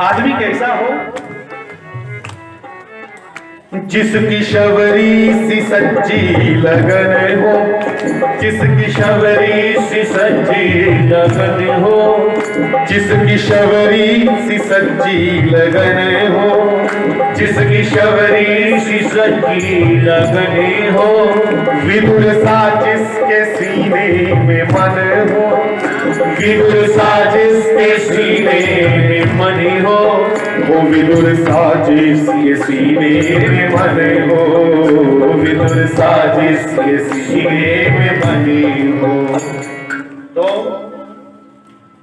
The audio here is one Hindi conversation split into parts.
आदमी कैसा हो? जिसकी शबरी सी सच्ची लगन हो, जिसकी शबरी सी सच्ची लगन हो, जिसकी शबरी सी सच्ची लगन हो, जिसकी शबरी सी सच्ची लगन हो, विदुर सा जिसके सीने में मन हो, विदुर सा जिसके सीने में मन हो, वो विदुर सा जिसके सीने में मन हो, विदुर सा जिसके सीने में मन हो। तो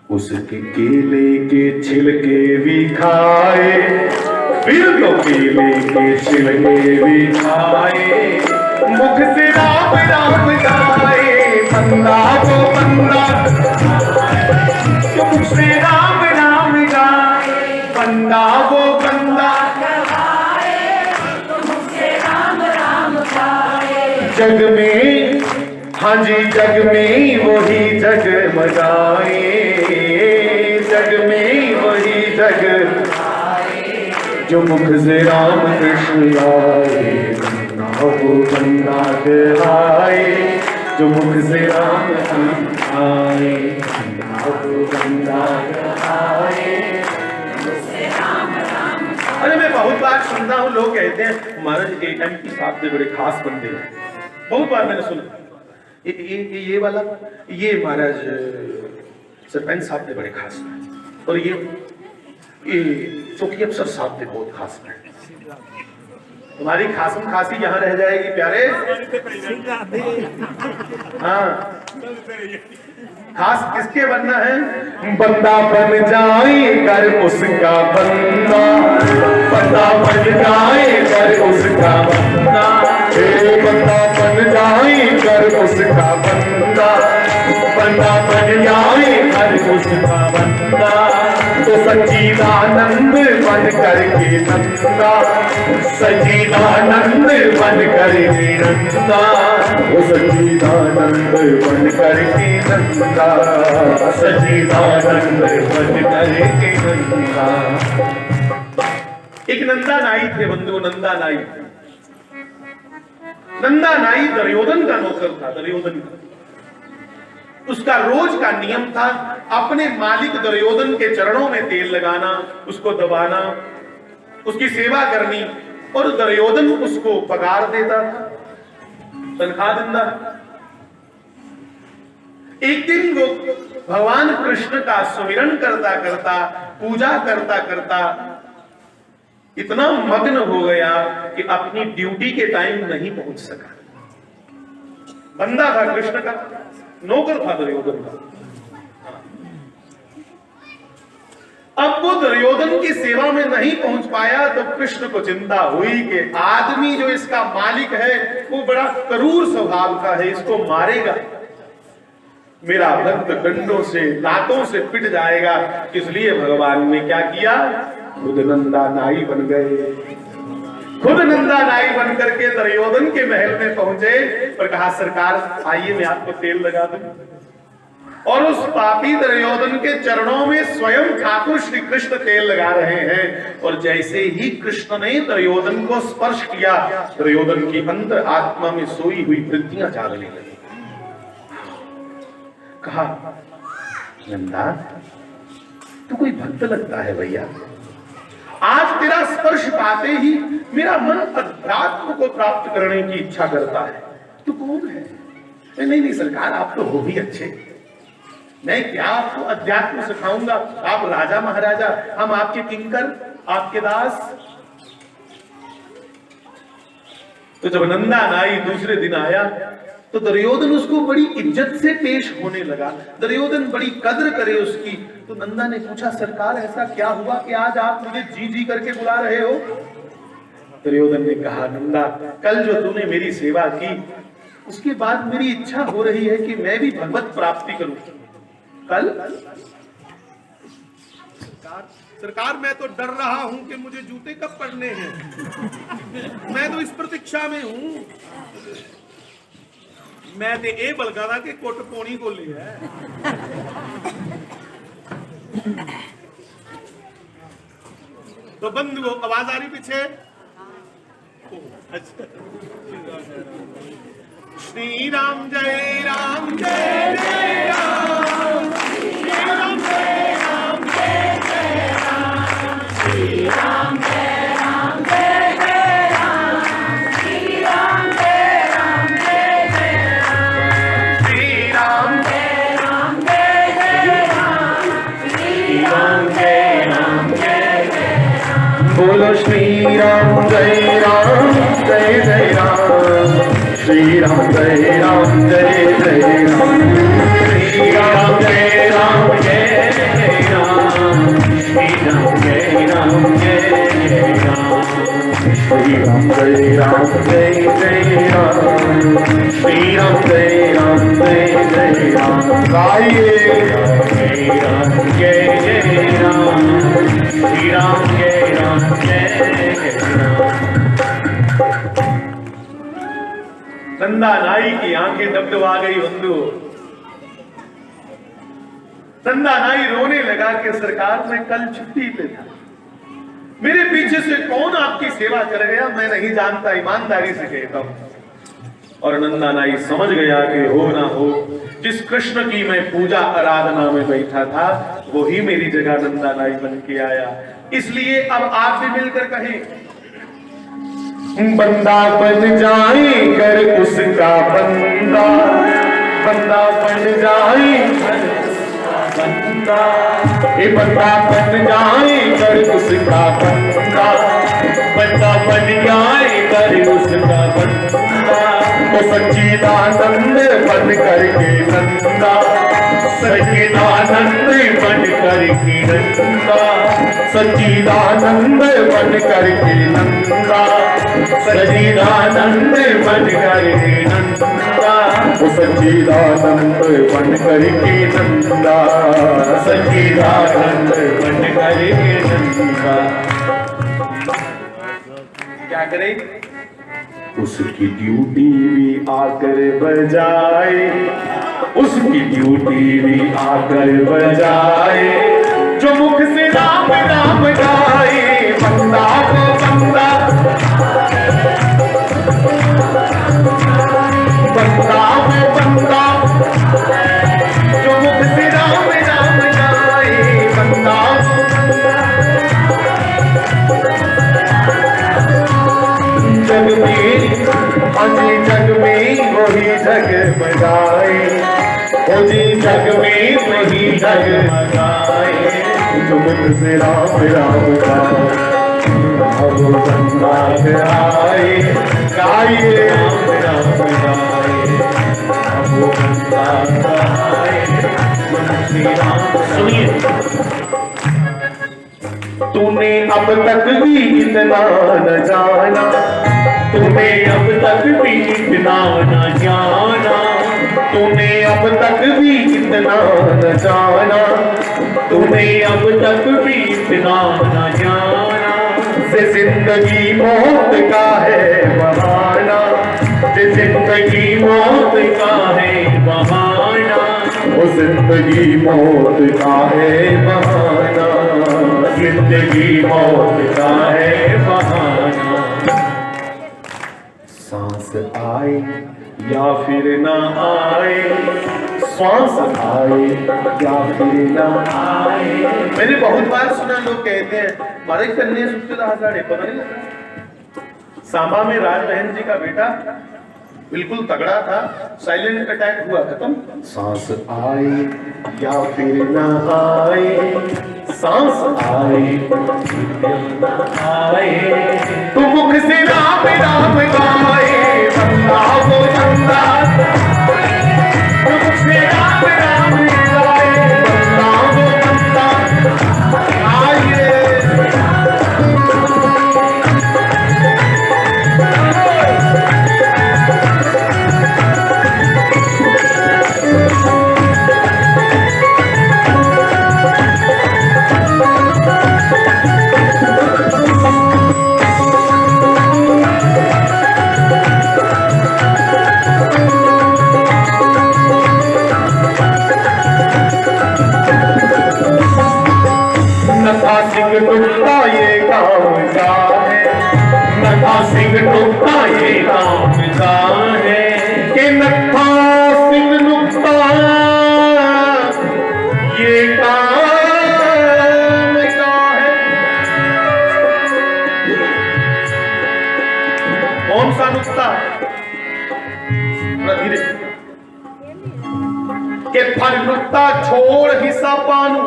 उसके केले के छिलके भी खाए, फिर तो केले के छिलके भी खाए, मुख से राम राम गाए, बंदा को बंदा, मुख से राम राम गाए, बंदा को बंदा, जग में, हाँ जी जग में वही जग मचाए, जग में वही जग जो मुख से राम कृष्ण आए, वो बंदा कहलाए, जो मुख से राम आए, वो बंदा कहलाए। अरे मैं बहुत बार सुनता हूँ, लोग कहते हैं महाराज एमपी साहब से बड़े खास बंदे हैं। बहुत बार मैंने सुना ये वाला, ये महाराज सरपंच साहब से बड़े खास हैं, और ये चौकी अफसर साहब से बहुत खास हैं। तुम्हारी खासम खासी यहाँ रह जाएगी प्यारे। हाँ, खास किसके बनना है? बंदा बन जाए कर उसका बंदा, बंदा बन जाए कर उसका बंदा, बंदा बन जाए कर उसका बंदा, बंदा बन जाए कर उसका बंदा, तो सच्चिदानंद बन करके नंदा, सच्चिदानंद बन करके नंदा, वो सच्चिदानंद बन करके नंदा, सच्चिदानंद बन करके नंदा। एक नंदा नाई थे बंधु, नंदा नाई। नंदा नाई दुर्योधन का नौकर था, दुर्योधन का। उसका रोज का नियम था अपने मालिक दुर्योधन के चरणों में तेल लगाना, उसको दबाना, उसकी सेवा करनी, और दुर्योधन उसको पगार देता था, तनख्वाह देता। एक दिन वो भगवान कृष्ण का सुमिरन करता करता, पूजा करता करता इतना मग्न हो गया कि अपनी ड्यूटी के टाइम नहीं पहुंच सका। बंदा था कृष्ण का, नौकर था दुर्योधन का। अब वो दुर्योधन की सेवा में नहीं पहुंच पाया तो कृष्ण को चिंता हुई कि आदमी जो इसका मालिक है वो बड़ा क्रूर स्वभाव का है, इसको मारेगा, मेरा भक्त डंडों से लातों से पिट जाएगा। इसलिए भगवान ने क्या किया? खुद नंदा नाई बन गए, खुद नंदा नाई बन करके दुर्योधन के महल में पहुंचे और कहा सरकार आइए मैं आपको तेल लगा दूं। और उस पापी दुर्योधन के चरणों में स्वयं ठाकुर श्री कृष्ण तेल लगा रहे हैं। और जैसे ही कृष्ण ने दुर्योधन को स्पर्श किया, दुर्योधन की अंतर आत्मा में सोई हुई वृत्तियां जागने लगी। कहा नंदा तू कोई भक्त लगता है भैया, आज तेरा स्पर्श पाते ही मेरा मन अध्यात्म को प्राप्त करने की इच्छा करता है। तू कौन है? नहीं नहीं सरकार आप तो हो भी अच्छे, मैं क्या आपको अध्यात्म सिखाऊंगा, आप राजा महाराजा, हम आपके किंकर, आपके दास। तो जब नंदा नाई दूसरे दिन आया तो दुर्योधन उसको बड़ी इज्जत से पेश होने लगा, दुर्योधन बड़ी कद्र करे उसकी। तो नंदा ने पूछा सरकार ऐसा क्या हुआ कि आज आप मुझे जी जी करके बुला रहे हो? दुर्योधन ने कहा नंदा कल जो तूने मेरी सेवा की उसके बाद मेरी इच्छा हो रही है कि मैं भी भगवत प्राप्ति करूं। कल सरकार मैं तो डर रहा हूं कि मुझे जूते कब पड़ने हैं। मैं तो इस प्रतीक्षा में हूं। मैं ते ए बलगाना के कोट पोनी को ले है। तो बंधुओं आवाज आ रही पीछे? अच्छा। श्री राम जय राम जय जय राम, श्री राम जय राम जय जय राम, श्री राम जय राम जय जय राम, श्री राम जय राम जय जय राम, श्री राम जय राम जय जय राम, श्री राम जय राम जय जय राम। बोलो श्री राम जय राम जय जय राम, श्री राम जय राम जय जय राम, श्री राम जय राम जय जय राम, श्री राम जय राम जय जय राम, श्री राम जय राम जय जय राम, श्री राम जय राम जय जय राम। गाइए जय राम जय जय राम, श्री राम जय राम जय जय राम। नंदा नाई की आंखें डबडबा गई बंधु। नंदा नाई रोने लगा कि सरकार मैं कल छुट्टी पे था, मेरे पीछे से कौन आपकी सेवा कर गया मैं नहीं जानता, ईमानदारी से कहता हूं। और नंदा नाई समझ गया कि हो ना हो जिस कृष्ण की मैं पूजा आराधना में बैठा था वही मेरी जगह नंदा नाई बन के आया। इसलिए अब आप भी मिलकर कहें, बंदा बन जाए कर उसका बंदा, बंदा बन जाए कर उसका बंदा, ये बंदा बन जाए कर उसका बंदा, बंदा बन जाए कर उसका बंदा, तो सच्चिदानंद बन करके नंदा, सच्चिदानंद बन करके नंदा, सच्चिदानंद बन करके नंदा, सच्चिदानंद बन करके नंदा, वो सच्चिदानंद बन करके नंदा, सच्चिदानंद बन करके नंदा। क्या करे? उसकी ड्यूटी भी आकर बजाए, उसकी ड्यूटी भी आकर बजाए, जो मुख से राम राम गाए, बंदा को बंदा, बंदा को बंदा, जो मुख से राम राम गाए, बंदा को जग में, अजी जग में वही जगमगाए, ओ जी जग में वही जगमगाए, जो मुख से राम राम गाए, अब बंदा आए, गाइए राम राम गाए, अब बंदा आए, श्री राम। सुनिए, तूने अब तक भी इतना न जाना, तूने अब तक भी इतना न जाना, तूने अब तक भी इतना न जाना, तूने अब तक भी इतना न जाना, से जिंदगी मौत का है बहाना, से जिंदगी मौत का है बहाना, वो जिंदगी मौत का है बहाना, जिंदगी मौत का है बहाना। सांस आए या फिर ना आए, सांस आए या फिर ना आए। मैंने बहुत बार सुना लोग कहते हैं मारे कन्या सुखला हजारे, पता नहीं लगता। सांबा में राज बहन जी का बेटा बिल्कुल तगड़ा था, साइलेंट अटैक हुआ, खत्म। सांस आए या फिर ना आए, सांस आए ना आए, तो मुख से राम राम गाए, बंदा को बंदा, तो मुख से राम राम गाए, बंदा को बंदा, आइए सिंह नुक्ता ये काम का है, कि नत्था सिंह नुक्ता ये काम का है। कौन सा नुक्ता? धीरे, के फल नुक्ता छोड़ हिस्सा पानू,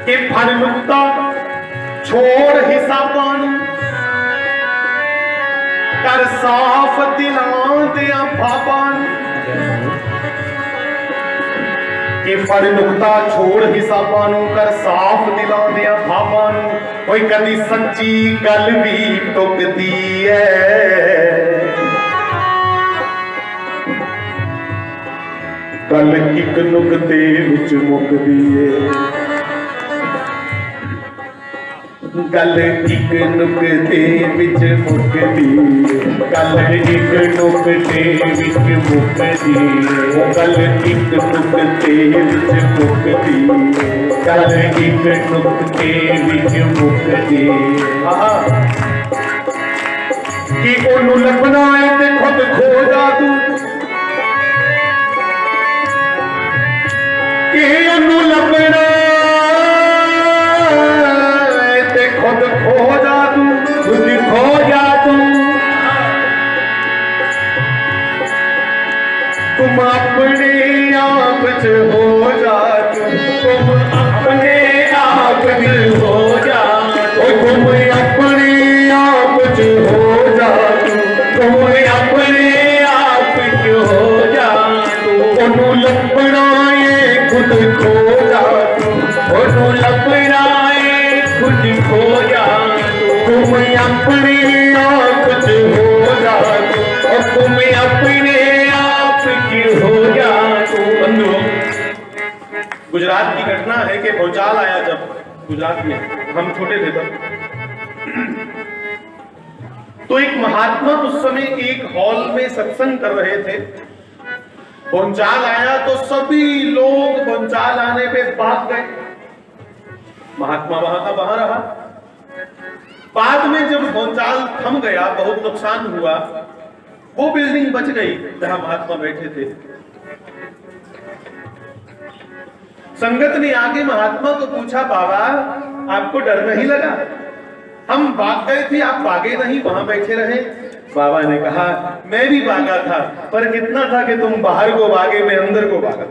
के फल नुक्ता छोड़ हिस्सा पानू, कर साफ दिलां दिया भापान। के फल नुक्ता छोड़ हिस्सा पानू, कर साफ दिलां दिया भापान। कोई कदी सच्ची गल भी टुकदी है, गल एक नुकते विच मुकदी है, गल एक नुकते विच मुकदी, गल एक नुकते विच मुकदी, गल एक नुकते विच मुकदी, गल एक नुकते विच मुकदी। कि ओनू लभना है ते खुद खो जा तू, कि ओनू लभना खुद खो जा तू, खुद खो जा तू। तुम अपने आप च हो जा तू, तुम अपने आप च हो जा, तुम अपने आप च हो जा तू, तुम अपने आप च हो जा तू। ओनू लभना है खुद खो जा तू, ओनू लभना खुद खो जा तू। तुम अपने आप च हो जा तू, और तुम अपने आप की हो जा तू। बंधुओं, गुजरात की घटना है कि भूचाल आया जब गुजरात में, हम छोटे थे तब, तो एक महात्मा उस समय एक हॉल में सत्संग कर रहे थे। भूचाल आया तो सभी लोग भूचाल आने पे भाग गए, महात्मा वहां का वहां रहा। बाद में जब भूचाल थम गया, बहुत नुकसान हुआ, वो बिल्डिंग बच गई जहां महात्मा बैठे थे। संगत ने आगे महात्मा को पूछा, बाबा आपको डर नहीं लगा? हम भाग गए थे, आप भागे नहीं, वहां बैठे रहे। बाबा ने कहा, मैं भी भागा था, पर कितना था कि तुम बाहर को भागे, मैं अंदर को भागा,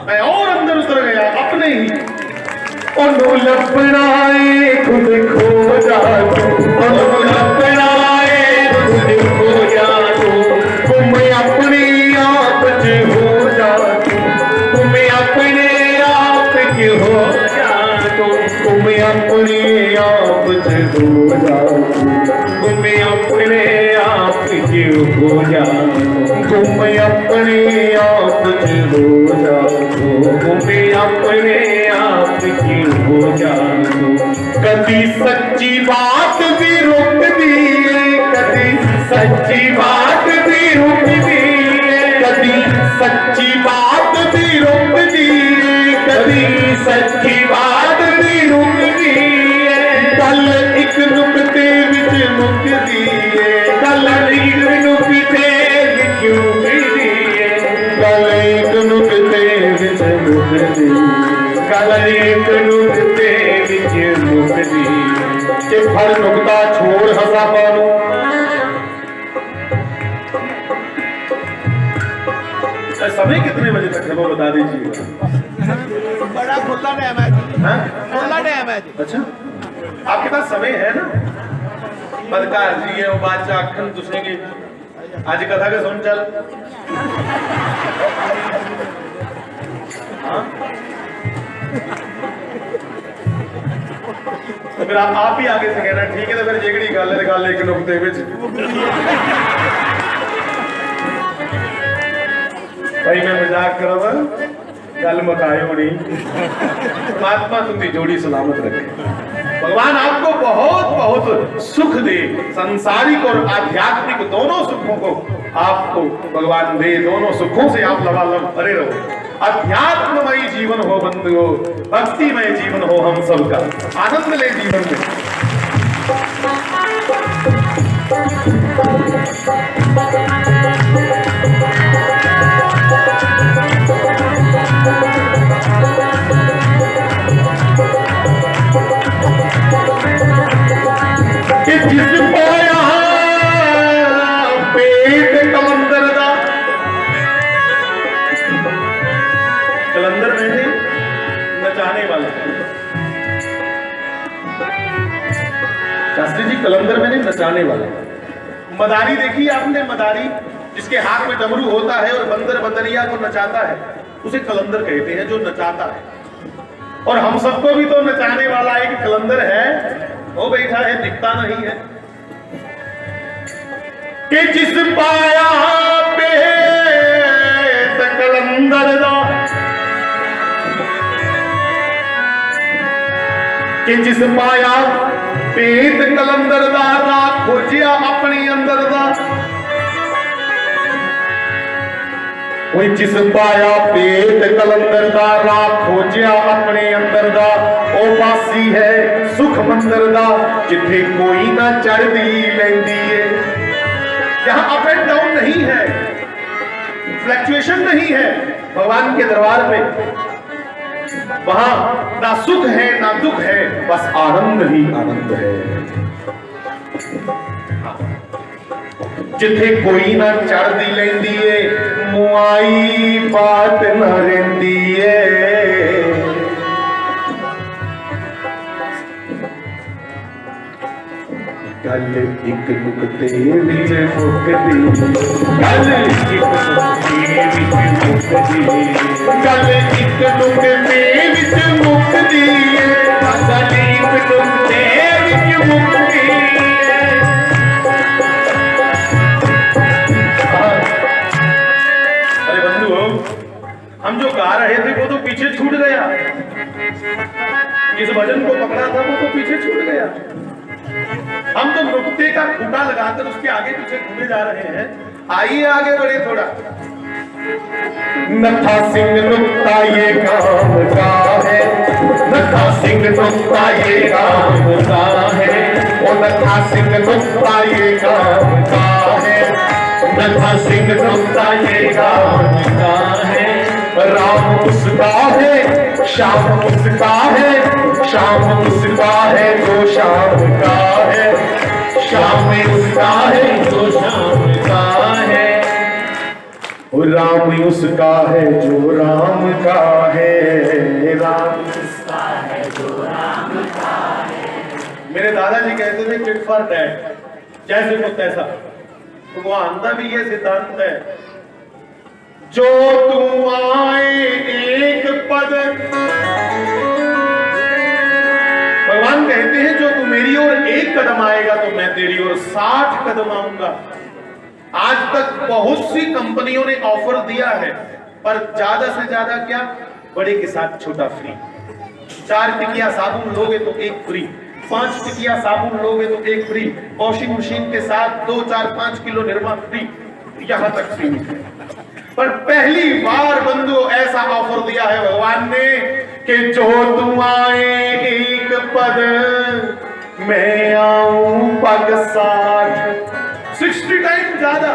मैं और अंदर उतर गया अपने ही। ओनू लभना है खुद खो जा तू, ओनू लभना है खुद खो जा तू। तुम अपने आप च हो जा तू, तुम अपने आप के हो जा तू, तुम अपने आप च हो जा तू, तुम अपने आप के हो जा तू, तुम अपने आप च हो जा तू, तुम अपने आप की हो जा तू। कभी सच्ची बात भी रुक दी है, कभी सच्ची बात भी रुक दी है, कभी सच्ची बात भी रुक दी है, कभी सच्ची बात भी रुक दी है। गल एक नुकते विच मुकदी है, गल एक नुकते विच मुकदी है, गल एक नुकते विच मुकदी, गल एक नुकते विच मुकदी। के फल नुकता छोड़ हंसा पानू, समय कितने बजे तक है वो बता दीजिए। बड़ा खुला डैम है, खुला डैम है। अच्छा, आपके पास समय है ना? बदकार जी है वो बादशाह अखन तुझे की आज कथा के सुन चल। हाँ? तो फिर आप ही आगे से कहना ठीक है, तो फिर जेगड़ी गल एक नुकते विच भाई मैं मजाक करा, गल मकायो नहीं। परमात्मा तुम्हारी जोड़ी सलामत रखे, भगवान आपको बहुत बहुत सुख दे, संसारिक और आध्यात्मिक दोनों सुखों को आपको भगवान दे, दोनों सुखों से आप लबालब भरे रहो। अध्यात्ममय जीवन हो बंधुओं, भक्तिमय जीवन हो हम सबका, आनंद ले जीवन में। कि जिस पाया पेट कलंदर दा, कलंदर मैंने नचाने वाला, शास्त्री जी कलंदर मैंने नचाने वाला। मदारी देखी आपने, मदारी जिसके हाथ में डमरू होता है और बंदर बंदरिया को नचाता है, उसे कलंदर कहते हैं, जो नचाता है। और हम सबको भी तो नचाने वाला एक कलंदर है, वो बैठा है, दिखता नहीं है। कि जिस पाया पेट कलंदर दा, कि जिस पाया पेट कलंदर दा, राख खोजिया अपने अंदर दा। वो जिस पाया पेट कलंदर दा, राख खोजिया अपने अंदर दा। ओ पासी है सुख मंदर दा, जिथे कोई ना चढ़दी लेंदी है। यहाँ अप एंड डाउन नहीं है, फ्लक्चुएशन नहीं है भगवान के दरबार में। वहां ना सुख है ना दुख है, बस आनंद ही आनंद है। जिथे कोई ना चढ़दी लेंदी है, मुआई बात ना रहंदी है। गल एक नुकते विच मुकदी, गल एक नुकते विच मुकदी, गल एक नुकते विच मुकदी, गल एक नुकते विच मुकदी। अरे बंधुओं, हम जो गा रहे थे वो तो पीछे छूट गया, जिस भजन को पकड़ा था वो तो पीछे छूट गया। हम तो नुक्ते का खूंटा लगाकर उसके आगे पीछे घूमे जा रहे हैं। आइए आगे बढ़े थोड़ा। नथा सिंह नुक्ता ये काम का है, नथा सिंह नुक्ता ये काम का है, ओ नथा सिंह नुक्ता ये काम का है, नथा सिंह नुक्ता ये काम का है। राम उसका है, शाम उसका है, शाम उसका है जो शाम का है, शाम उसका है जो शाम का है। राम उसका है जो राम का है, राम उसका है जो राम का है। मेरे दादाजी कहते थे टिट फॉर टैट, जैसे को तैसा। तो वो आंदा भी ये सिद्धांत है, जो तुम आए एक पद, भगवान कहते हैं जो तू मेरी ओर एक कदम आएगा तो मैं तेरी ओर 60 कदम आऊंगा। आज तक बहुत सी कंपनियों ने ऑफर दिया है, पर ज्यादा से ज्यादा क्या, बड़े के साथ छोटा फ्री। 4 टिकिया साबुन लोगे तो 1 फ्री, 5 टिकिया साबुन लोगे तो 1 फ्री, वॉशिंग मशीन के साथ 2, 4, 5 किलो निरमा फ्री, यहां तक फ्री। पर पहली बार बंधुओं ऐसा ऑफर दिया है भगवान ने कि जो तुम आए एक पद, मैं आऊं पग 60 टाइम ज्यादा।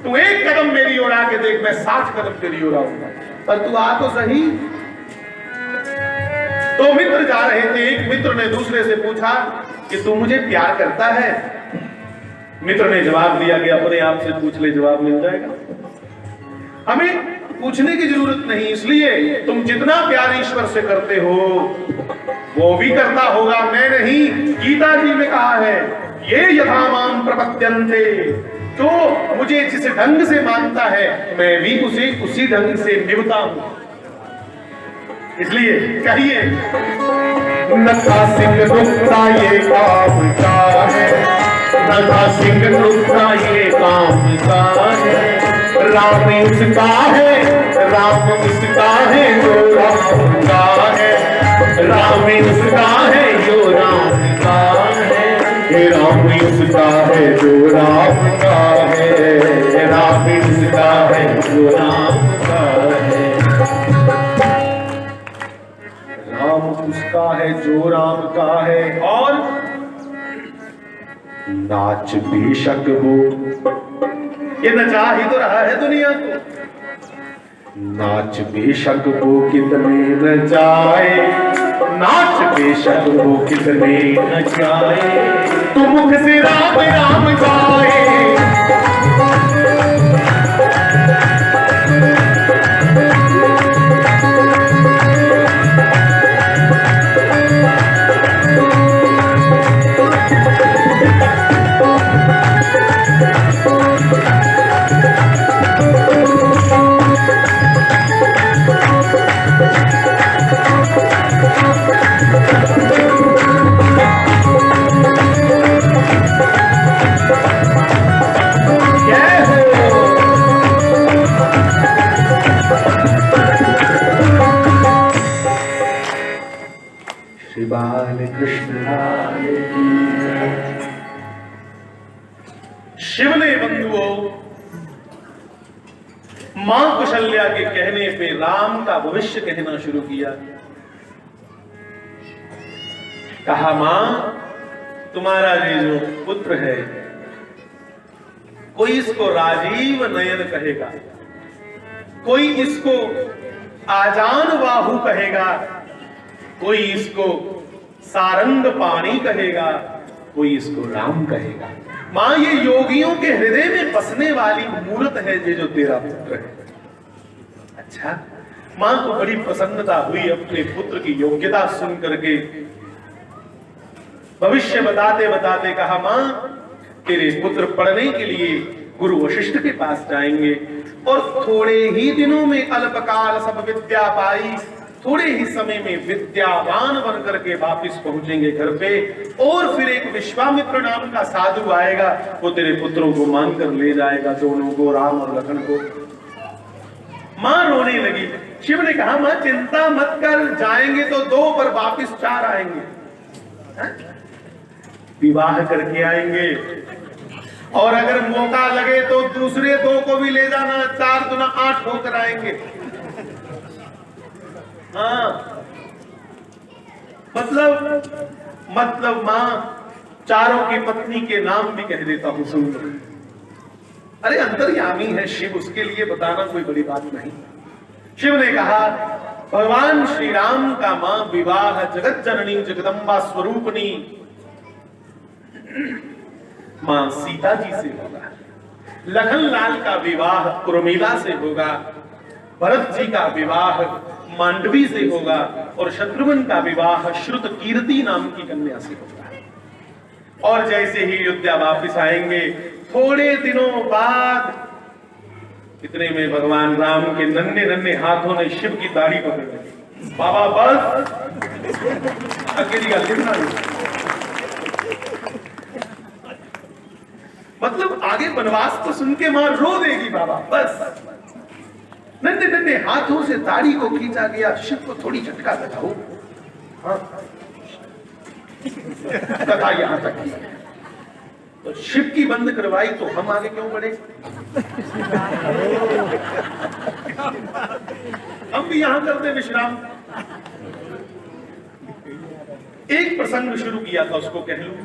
तू एक कदम मेरी ओर आके देख, मैं 60 कदम तेरी ओर आऊंगा। पर तू आ तो सही। तो मित्र जा रहे थे, एक मित्र ने दूसरे से पूछा कि तू मुझे प्यार करता है? मित्र ने जवाब दिया कि अपने आप से पूछ ले, जवाब मिल जाएगा। हमें पूछने की जरूरत नहीं, इसलिए तुम जितना प्यार ईश्वर से करते हो वो भी करता होगा, मैं नहीं। गीता जी में कहा है, ये यथा माम प्रपद्यन्ते, तो मुझे जिस ढंग से मानता है मैं भी उसे उसी ढंग से निभता हूं। इसलिए कहिए, नथा सिंह नुक्ता ये काम का है, नथा सिंह नुक्ता ये काम का है। राम उसका है, राम उसका है जो राम का है, राम उसका है जो राम का है। राम उसका है जो राम का है, राम उसका है जो राम उसका है जो राम का है। और नाच बेशक वो, ये नचा ही तो रहा है दुनिया को। नाच बेशक वो कितने नचाए, नाच बेशक वो कितने नचाए, तू मुख से राम राम गाए। शिव ने बंधुओं मां कौशल्या के कहने पे राम का भविष्य कहना शुरू किया। कहा, मां तुम्हारा ये जो पुत्र है, कोई इसको राजीव नयन कहेगा, कोई इसको आजान बाहु कहेगा, कोई इसको सारंग पाणी कहेगा, कोई इसको राम कहेगा। मां ये योगियों के हृदय में बसने वाली मूर्त है ये जो तेरा पुत्र है। अच्छा, मां को बड़ी प्रसन्नता हुई अपने पुत्र की योग्यता सुन करके। भविष्य बताते बताते कहा, मां तेरे पुत्र पढ़ने के लिए गुरु वशिष्ठ के पास जाएंगे और थोड़े ही दिनों में अल्पकाल सब विद्या पाई, थोड़े ही समय में विद्यावान बन करके वापिस पहुंचेंगे घर पे। और फिर एक विश्वामित्र नाम का साधु आएगा, वो तेरे पुत्रों को मांगकर ले जाएगा, दोनों को, राम और लखन को। मां रोने लगी। शिव ने कहा, मां चिंता मत कर, जाएंगे तो 2 पर वापिस 4 आएंगे। विवाह करके आएंगे और अगर मौका लगे तो दूसरे 2 को भी ले जाना, 4 दूना 8 होकर आएंगे। हाँ, मतलब मां चारों की पत्नी के नाम भी कह देता हूं, सुन लो। अरे अंतर्यामी है शिव, उसके लिए बताना कोई बड़ी बात नहीं। शिव ने कहा, भगवान श्री राम का मां विवाह जगत जननी जगदम्बा स्वरूपनी मां सीता जी से होगा, लखन लाल का विवाह उर्मिला से होगा, भरत जी का विवाह मांडवी से होगा और शत्रुघ्न का विवाह श्रुत कीर्ति नाम की कन्या से होगा। और जैसे ही अयोध्या वापिस आएंगे, थोड़े दिनों बाद इतने में भगवान राम के नन्हे नन्हे हाथों ने शिव की दाढ़ी पकड़ ली। बाबा बस अकेली गिरना नहीं। मतलब आगे वनवास को सुन के मां रो देगी बाबा, बस। नन्हे नन्हे हाथों से दाढ़ी को खींचा गया। शिव को थोड़ी झटका लगाओ। हाँ। कथा यहां तक की। तो शिव की बंद करवाई तो हम आगे क्यों बढ़े? हम भी यहां करते विश्राम। एक प्रसंग शुरू किया था, उसको कह लूं।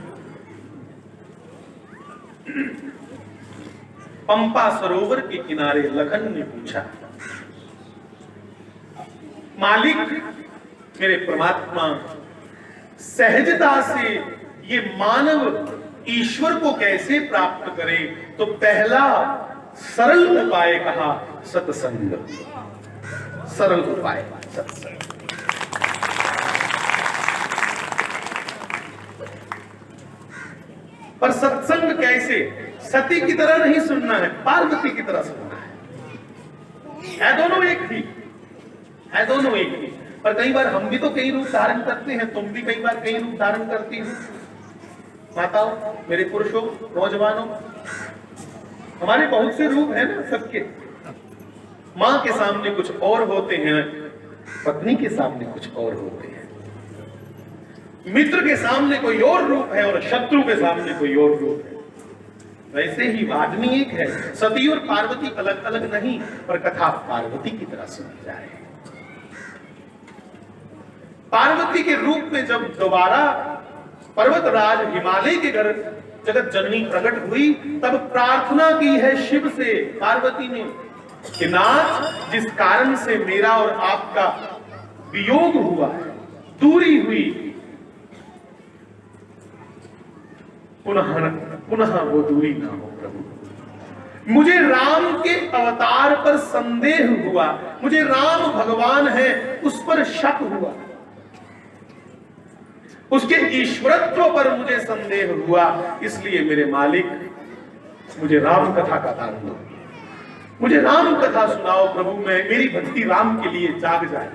पंपा सरोवर के किनारे लखन ने पूछा, मालिक मेरे परमात्मा, सहजता से ये मानव ईश्वर को कैसे प्राप्त करे? तो पहला सरल उपाय कहा, सत्संग। सरल उपाय सत्संग। पर सत्संग कैसे? सती की तरह नहीं सुनना है, पार्वती की तरह सुनना है दोनों एक ही है, दोनों एक ही। पर कई बार हम भी तो कई रूप धारण करते हैं, तुम भी कई बार कई रूप धारण करती हो। माताओं, मेरे पुरुषों, नौजवानों, हमारे बहुत से रूप है ना सबके। मां के सामने कुछ और होते हैं, पत्नी के सामने कुछ और होते हैं, मित्र के सामने कोई और रूप है और शत्रु के सामने कोई और रूप है। वैसे ही आदमी एक है, सती और पार्वती अलग अलग नहीं, पर कथा पार्वती की तरह सुनी जाए। पार्वती पार्वती के रूप में जब दोबारा पर्वतराज हिमालय के घर जगत जननी प्रकट हुई, तब प्रार्थना की है शिव से पार्वती ने कि नाथ, जिस कारण से मेरा और आपका वियोग हुआ है, दूरी हुई, पुनः वो दूरी ना हो प्रभु। मुझे राम के अवतार पर संदेह हुआ, मुझे राम भगवान है उस पर शक हुआ, उसके ईश्वरत्व पर मुझे संदेह हुआ। इसलिए मेरे मालिक, मुझे राम कथा का दान दो, मुझे राम कथा सुनाओ प्रभु। मैं मेरी भक्ति राम के लिए जाग जाए।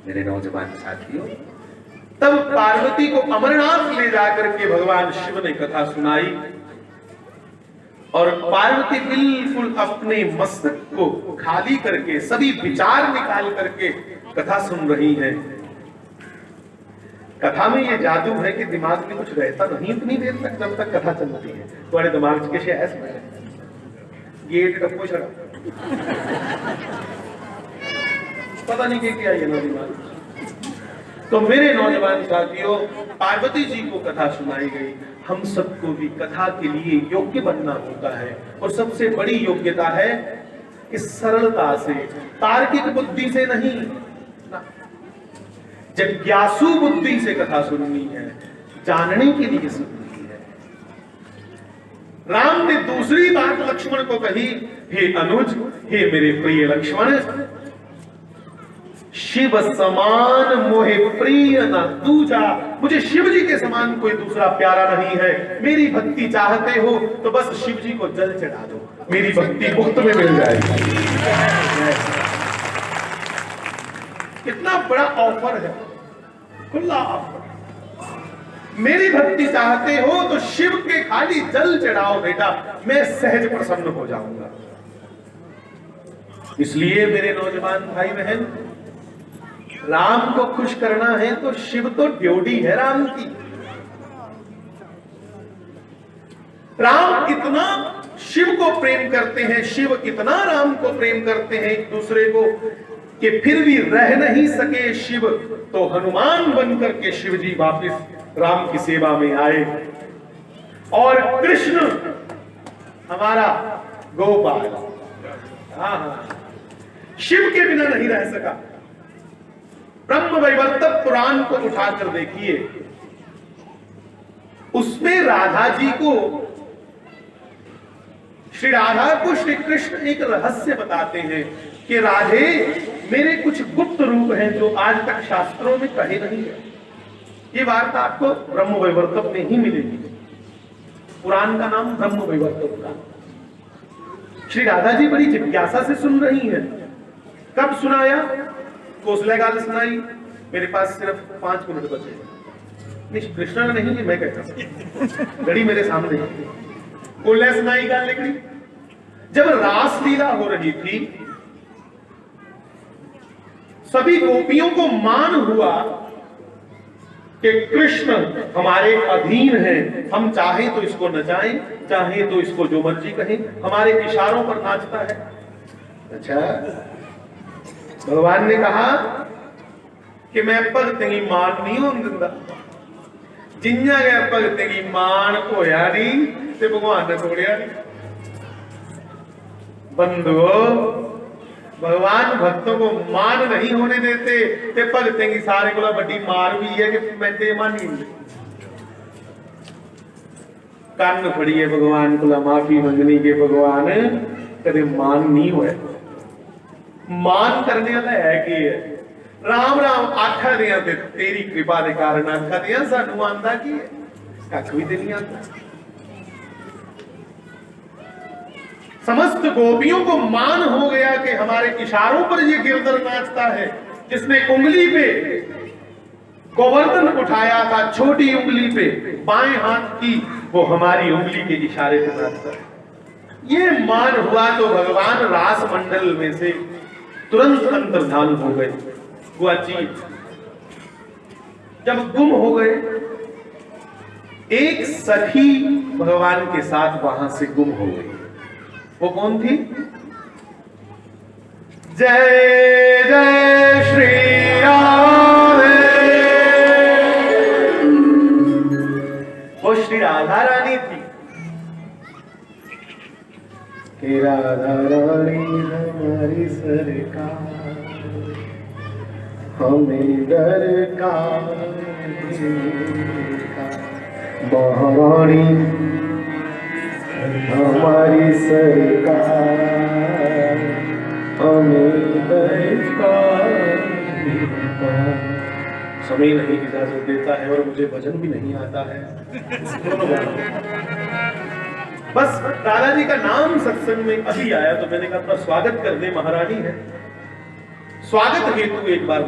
मेरे नौजवान साथियों, तब पार्वती को अमरनाथ ले जाकर के भगवान शिव ने कथा सुनाई और पार्वती बिल्कुल अपने मस्तक को खाली करके, सभी विचार निकाल करके कथा सुन रही है। कथा में ये जादू है कि दिमाग में कुछ रहता नहीं इतनी देर तक, जब तक कथा चलती है। तुम्हारे दिमाग के ऐसे गेट टप्पो छड़ा पता नहीं क्या ये ना दिमाग। तो मेरे नौजवान साथियों, पार्वती जी को कथा सुनाई गई। हम सबको भी कथा के लिए योग्य बनना होता है, और सबसे बड़ी योग्यता है इस सरलता से, तार्किक बुद्धि से नहीं, जिज्ञासु बुद्धि से कथा सुननी है, जानने के लिए सुननी है। राम ने दूसरी बात लक्ष्मण को कही, हे अनुज, हे मेरे प्रिय लक्ष्मण, शिव समान मोहे प्रिय न दूजा। मुझे शिव जी के समान कोई दूसरा प्यारा नहीं है। मेरी भक्ति चाहते हो तो बस शिव जी को जल चढ़ा दो, मेरी भक्ति मुफ्त में मिल जाएगी। कितना बड़ा ऑफर है, खुला ऑफर। मेरी भक्ति चाहते हो तो शिव के खाली जल चढ़ाओ बेटा, मैं सहज प्रसन्न हो जाऊंगा। इसलिए मेरे नौजवान भाई बहन, राम को खुश करना है तो शिव तो ड्यूटी है राम की। राम इतना शिव को प्रेम करते हैं, शिव इतना राम को प्रेम करते हैं एक दूसरे को, कि फिर भी रह नहीं सके शिव, तो हनुमान बनकर के शिव जी वापिस राम की सेवा में आए। और कृष्ण हमारा गोपाल, हाँ, शिव के बिना नहीं रह सका। ब्रह्म वैवर्तक पुराण को उठाकर देखिए, उसमें राधा जी को, श्री राधा को श्री कृष्ण एक रहस्य बताते हैं कि राधे, मेरे कुछ गुप्त रूप हैं जो आज तक शास्त्रों में कहे नहीं है। ये वार्ता आपको ब्रह्म वैवर्तक में ही मिलेगी। पुराण का नाम ब्रह्म वैवर्तक पुराण। श्री राधा जी बड़ी जिज्ञासा से सुन रही हैं। कब सुनाया? कौशल्यागाल सुनाई। मेरे पास सिर्फ 5 मिनट बचे। नहीं, कृष्ण ने नहीं, मैं कहता हूं, घड़ी मेरे सामने। कौशल्या सुनाई गाल निकली। जब रासलीला हो रही थी, सभी गोपियों को मान हुआ कि कृष्ण हमारे अधीन है, हम चाहे तो इसको नचाएं, चाहे तो इसको जो मर्जी कहें, हमारे इशारों पर नाचता है। अच्छा, भगवान ने कहा कि मैं भगत की मान नहीं होने दिंदा, जिन्ना गया भगत की मान होया नहीं ते भगवान ने तोड़िया नहीं। बंधुओं, भगवान भक्तों को मान नहीं होने देते, ते भगतें की सारे को बड़ी मार भी है कि मैं ते मानी। कान फड़िए भगवान को माफी मंगनी के भगवान कदे मान नहीं हुए। मान करने वाला है कि राम राम आखा दिया ते तेरी कृपा के कारण आखा दिया, सानू आंदा की कख भी नहीं आता। समस्त गोपियों को मान हो गया कि हमारे इशारों पर ये गिरधर नाचता है। जिसने उंगली पे गोवर्धन उठाया था, छोटी उंगली पे बाएं हाथ की, वो हमारी उंगली के इशारे पे नाचता है। ये मान हुआ तो भगवान रास मंडल में से तुरंत अंतर्धान हो गए। वो जी जब गुम हो गए, एक सखी भगवान के साथ वहां से गुम हो गई। वो कौन थी? जय जय श्री राम। राधा रानी हमारी सरकार, हमें दरकार महारानी हमारी सरकार, हमें दरकार। समय नहीं इजाजत देता है और मुझे भजन भी नहीं आता है। दोनों बस दादाजी का नाम सत्संग में अभी आया तो मैंने कहा स्वागत करने महारानी है, स्वागत हेतु एक बार